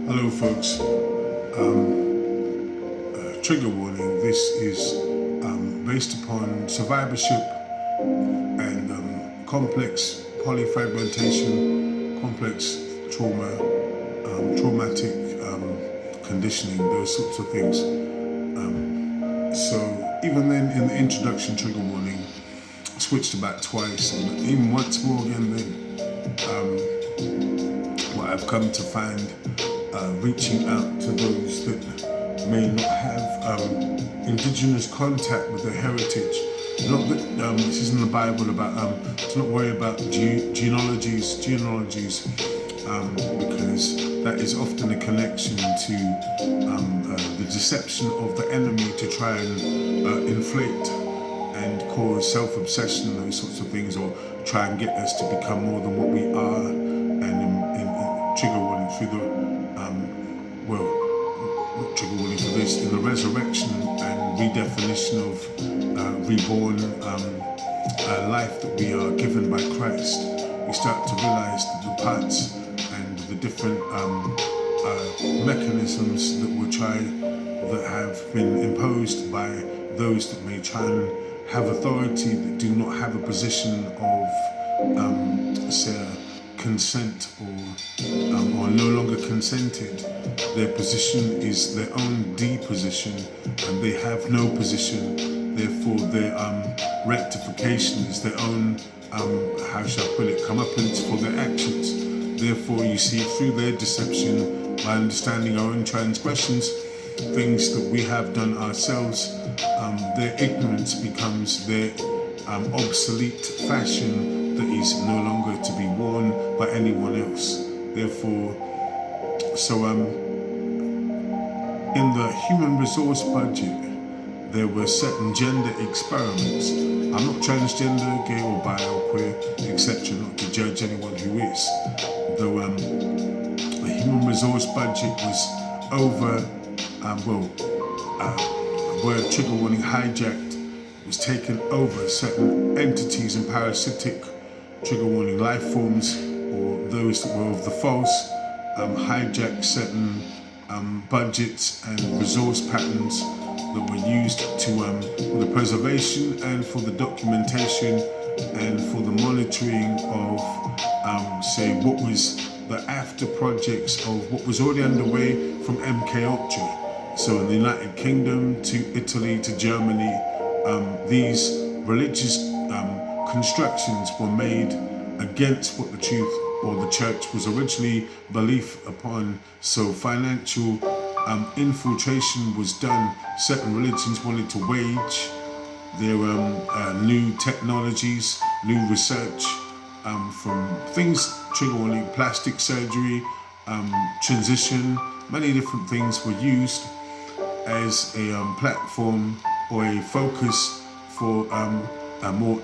Hello folks, trigger warning. This is based upon survivorship and complex polyfragmentation, complex trauma, traumatic conditioning, those sorts of things. So even then in the introduction trigger warning, I switched about twice and even once more again then. What I've come to find, reaching out to those that may not have indigenous contact with their heritage. Not that this is in the Bible about to not worry about genealogies, because that is often a connection to the deception of the enemy to try and inflate and cause self-obsession, those sorts of things, or try and get us to become more than what we are. And in trigger warning through the not trigger warning for this, in the resurrection and redefinition of reborn life that we are given by Christ, we start to realize that the parts and the different mechanisms that have been imposed by those that may try and have authority that do not have a position of say consent or no longer consented. Their position is their own deposition and they have no position. Therefore their rectification is their own how shall I put it, comeuppance for their actions. Therefore you see through their deception, by understanding our own transgressions, things that we have done ourselves, their ignorance becomes their obsolete fashion that is no longer to be worn by anyone else. Therefore, so in the human resource budget, there were certain gender experiments. I'm not transgender, gay or bi or queer, etc., not to judge anyone who is. Though the human resource budget was over, word trigger warning hijacked, was taken over certain entities and parasitic trigger warning life forms, or those that were of the false, hijacked certain budgets and resource patterns that were used to for the preservation and for the documentation and for the monitoring of say what was the after projects of what was already underway from MK Ultra. So in the United Kingdom to Italy to Germany, these religious constructions were made against what the truth or the church was originally belief upon. So financial infiltration was done. Certain religions wanted to wage their new technologies, new research, from things, trigger warning, plastic surgery, transition, many different things were used as a platform or a focus for a more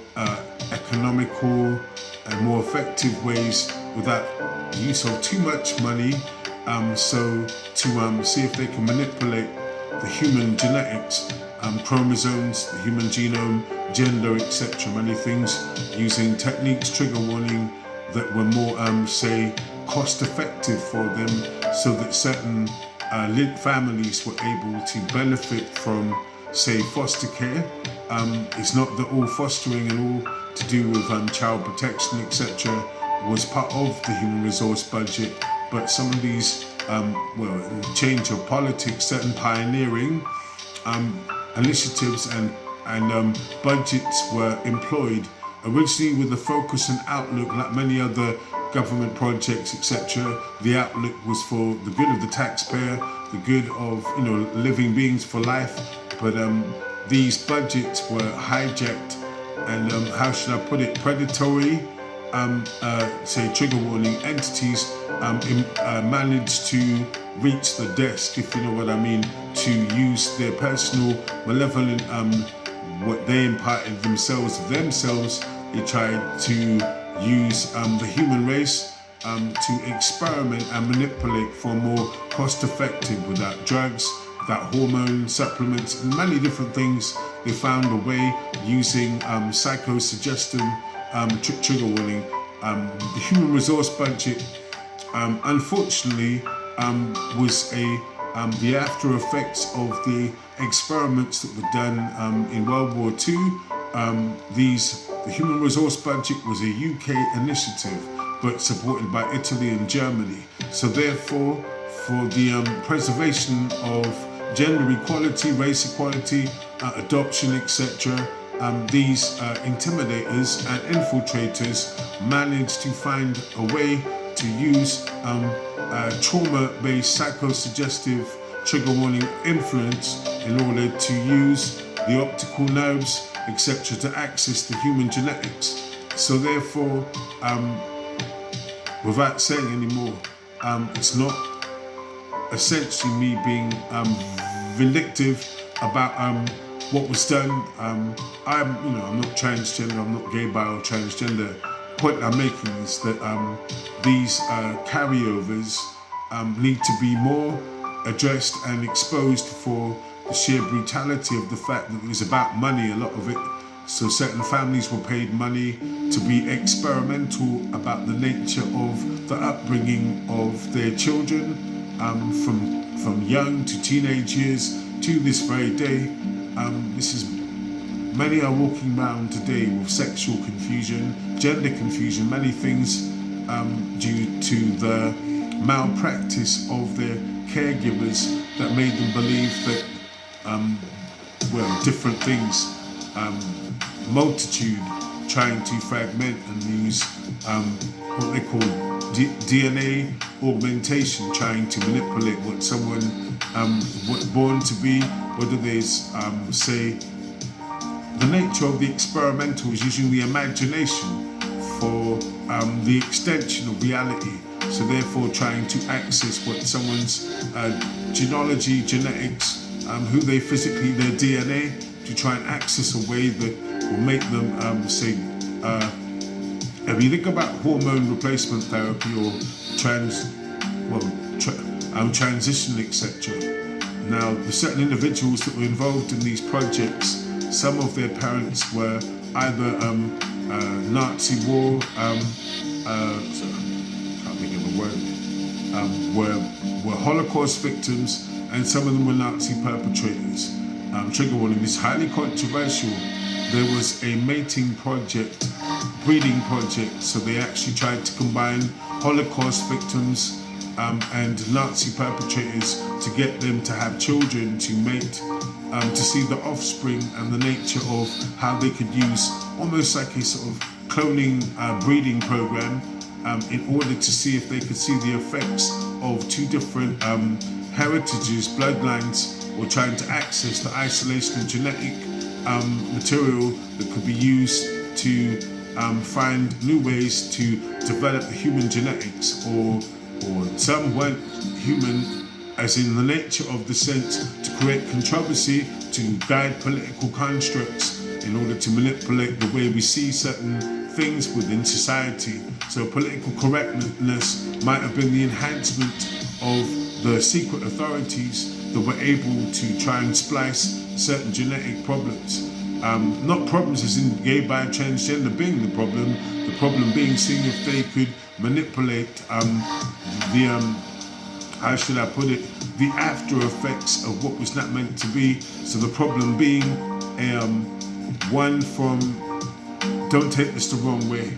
economical and more effective ways without the use of too much money, so to see if they can manipulate the human genetics, chromosomes, the human genome, gender, etc. Many things using techniques, trigger warning, that were more say cost effective for them, so that certain families were able to benefit from say foster care. It's not that all fostering and all to do with child protection, etc. was part of the human resource budget, but some of these change of politics, certain pioneering initiatives and budgets were employed originally with the focus and outlook, like many other government projects, etc. The outlook was for the good of the taxpayer, the good of living beings for life. But these budgets were hijacked and how should I put it, predatory, say trigger warning entities managed to reach the desk, if you know what I mean, to use their personal malevolent, what they imparted themselves. They tried to use the human race to experiment and manipulate for more cost effective, without drugs, without hormone supplements, and many different things. They found a way using psychosuggestion, trigger warning. The human resource budget, unfortunately, was the after effects of the experiments that were done in World War II. The human resource budget was a UK initiative, but supported by Italy and Germany. So therefore, for the preservation of gender equality, race equality, adoption, etc., these intimidators and infiltrators managed to find a way to use trauma-based psychosuggestive trigger warning influence in order to use the optical nerves, etc., to access the human genetics. So therefore, without saying any more, it's not essentially me being vindictive about what was done. I'm not transgender, I'm not gay, bi, or transgender. The point I'm making is that these carryovers need to be more addressed and exposed for the sheer brutality of the fact that it was about money, a lot of it. So certain families were paid money to be experimental about the nature of the upbringing of their children, from young to teenage years to this very day. Many are walking around today with sexual confusion, gender confusion, many things due to the malpractice of their caregivers that made them believe that, different things, multitude trying to fragment and use what they call DNA augmentation, trying to manipulate what someone was born to be, whether there's, say, the nature of the experimental is using the imagination for the extension of reality. So therefore trying to access what someone's genealogy, genetics, who they physically, their DNA, to try and access a way that will make them, if you think about hormone replacement therapy or transition, etc. Now, the certain individuals that were involved in these projects, some of their parents were either Nazi war, were Holocaust victims, and some of them were Nazi perpetrators. Trigger warning, is highly controversial. There was a mating project, breeding project, so they actually tried to combine Holocaust victims and Nazi perpetrators to get them to have children, to mate, to see the offspring and the nature of how they could use almost like a sort of cloning breeding program in order to see if they could see the effects of two different heritages, bloodlines, or trying to access the isolation of genetic material that could be used to find new ways to develop the human genetics, or some weren't human as in the nature of the sense to create controversy, to guide political constructs in order to manipulate the way we see certain things within society. So political correctness might have been the enhancement of the secret authorities that were able to try and splice certain genetic problems. Not problems as in gay, bi, transgender being the problem being seeing if they could manipulate how should I put it, the after effects of what was not meant to be. So the problem being one from, don't take this the wrong way,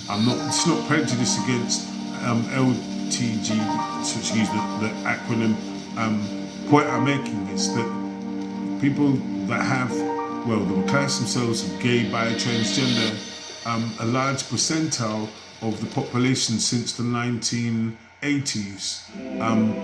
it's not prejudice against LTG, so excuse the acronym. Point I'm making is that people that have, that would class themselves as gay, bi, transgender, a large percentile of the population since the 1980s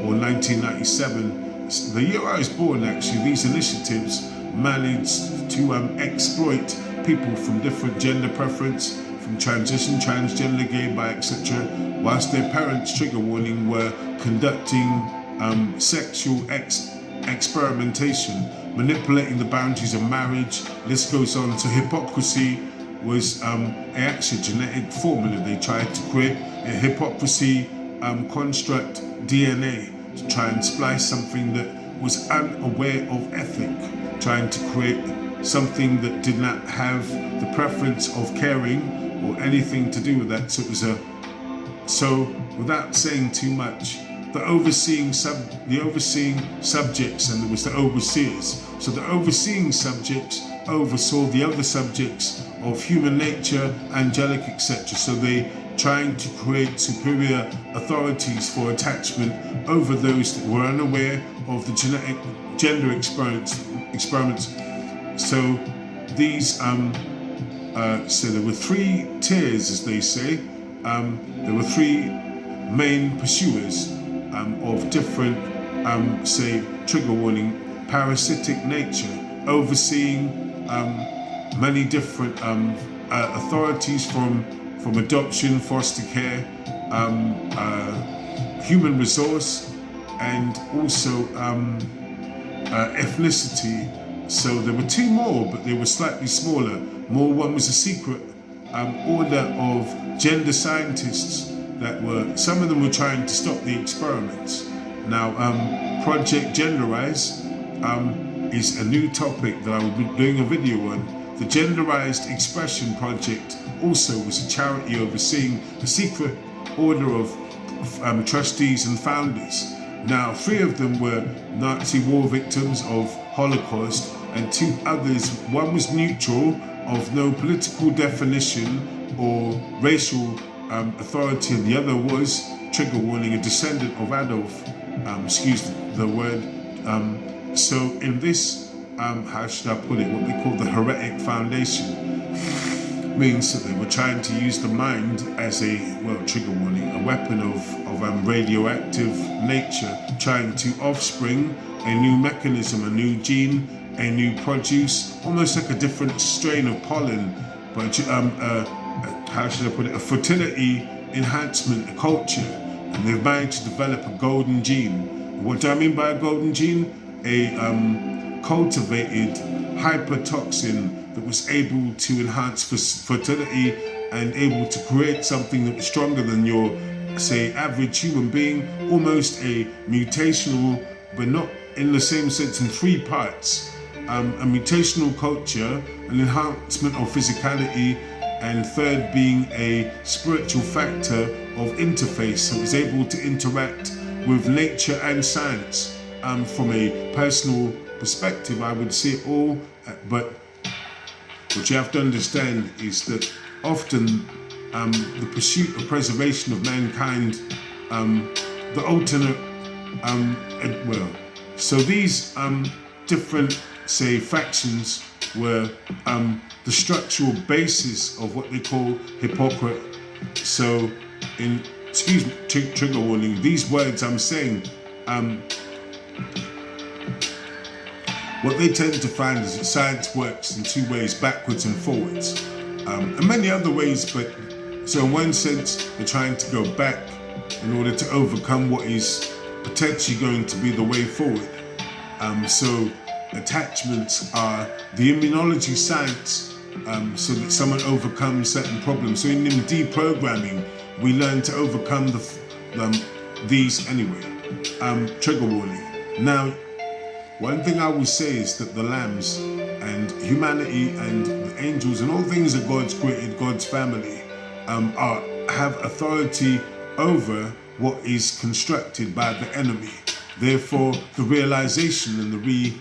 or 1997, the year I was born actually, these initiatives managed to exploit people from different gender preference, from transition, transgender, gay, bi, etc., whilst their parents, trigger warning, were conducting sexual experimentation, manipulating the boundaries of marriage. This goes on to hypocrisy was actually a genetic formula. They tried to create a hypocrisy construct DNA to try and splice something that was unaware of ethic, trying to create something that did not have the preference of caring or anything to do with that. So it was so without saying too much, the overseeing subjects, and there was the overseers. So the overseeing subjects oversaw the other subjects of human nature, angelic, etc. So they trying to create superior authorities for attachment over those that were unaware of the genetic gender experiments. So these so there were three tiers, as they say. There were three main pursuers of different, say, trigger warning, parasitic nature, overseeing many different authorities from adoption, foster care, human resource, and also ethnicity. So there were two more, but they were slightly smaller. One was a secret order of gender scientists that were, some of them were trying to stop the experiments. Now, Project Genderize is a new topic that I will be doing a video on. The Genderized Expression Project also was a charity overseeing a secret order of trustees and founders. Now, 3 of them were Nazi war victims of Holocaust, and 2 others, one was neutral, of no political definition or racial authority, and the other was, trigger warning, a descendant of Adolf, excuse the word. So in this, how should I put it, what they call the heretic foundation, means that they were trying to use the mind as a, well, trigger warning, a weapon of radioactive nature, trying to offspring a new mechanism, a new gene, a new produce, almost like a different strain of pollen, but how should I put it, a fertility enhancement culture. And they've managed to develop a golden gene. What do I mean by a golden gene? A cultivated hypertoxin that was able to enhance fertility and able to create something that was stronger than your, say, average human being, almost a mutational, but not in the same sense, in 3 parts. A mutational culture, an enhancement of physicality, and 3rd being a spiritual factor of interface, so it's able to interact with nature and science. From a personal perspective, I would see it all, but what you have to understand is that often the pursuit of preservation of mankind, the alternate, well, so these different, say, factions were the structural basis of what they call hypocrite. So in, excuse me, trigger warning, these words I'm saying, what they tend to find is that science works in 2 ways, backwards and forwards, and many other ways, but so in one sense they're trying to go back in order to overcome what is potentially going to be the way forward. So attachments are the immunology science, so that someone overcomes certain problems. So in deprogramming, we learn to overcome these anyway. Trigger warning. Now, one thing I will say is that the lambs and humanity and the angels and all things that God's created, God's family, have authority over what is constructed by the enemy. Therefore, the realization and the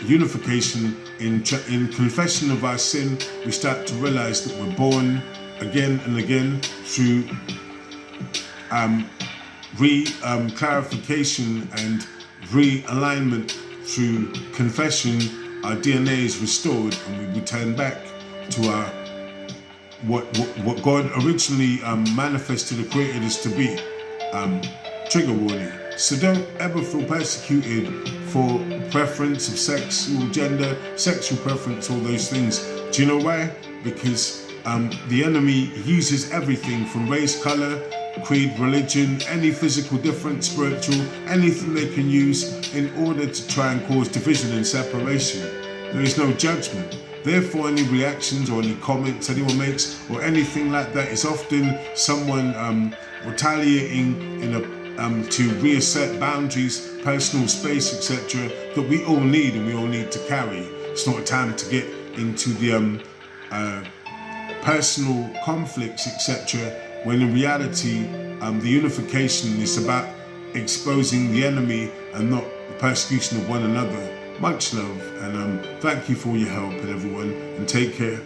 unification in confession of our sin, we start to realize that we're born again and again through clarification and realignment. Through confession, our DNA is restored and we return back to our what God originally manifested or created us to be. Trigger warning. So don't ever feel persecuted for preference of sexual gender, sexual preference, all those things. Do you know why? Because the enemy uses everything from race, color, creed, religion, any physical difference, spiritual, anything they can use in order to try and cause division and separation. There is no judgment. Therefore, any reactions or any comments anyone makes or anything like that is often someone retaliating in a to reassert boundaries, personal space, etc. that we all need and we all need to carry. It's not a time to get into the personal conflicts, etc. when in reality the unification is about exposing the enemy and not the persecution of one another. Much love, and thank you for all your help, and everyone, and take care.